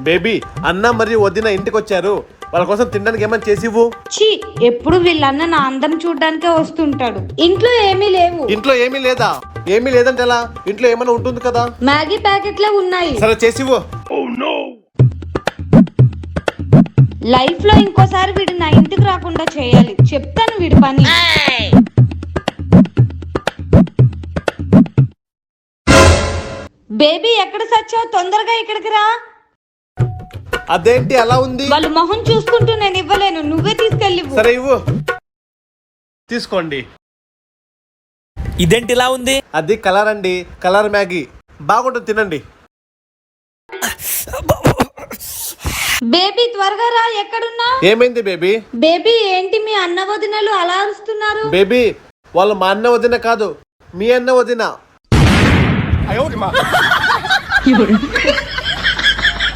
Baby అన్న మరియు వదిన ఇంటికి వచ్చారు, వాళ్ళ కోసం తినడానికి ఏమైనా చేసివ్వు. ఛీ, ఎప్పుడు వీళ్ళన్న నా అందం చూడ్డానికే వస్తుంటాడు. ఇంట్లో ఏమీ లేవు. ఇంట్లో ఏమీ లేదా? ఏమీ లేదంటే ఎలా? ఇంట్లో ఏమైనా ఉంటుంది కదా. మ్యాగీ ప్యాకెట్లే ఉన్నాయి. సరే చేసివ్వు. లైఫ్ లో ఇంకోసారి వీడు నా ఇంటికి రాకుండా చేయాలి. చెప్తాను వీడి పని. బేబీ ఎక్కడ సచ్చావు? తొందరగా ఇక్కడికి రా. అదేంటి అలా ఉంది? వాళ్ళు మొహం చూసుకుంటూ నేను ఇవ్వలేను, నువ్వే తీసుకెళ్ళి. సరే ఇవ్వు. తీసుకోండి. ఇదేంటి ఇలా ఉంది? అది కలర్ అండి, కలర్ మ్యాగీ బాగుంటుంది, తినండి. బేబీ త్వరగా రా. ఎక్కడున్నా? ఏమైంది బేబీ? బేబీ ఏంటి మీ అన్న వదినలు అలా అరుస్తున్నారు? బేబీ వాళ్ళు మా అన్న వదిన కాదు, మీ అన్న వదిన.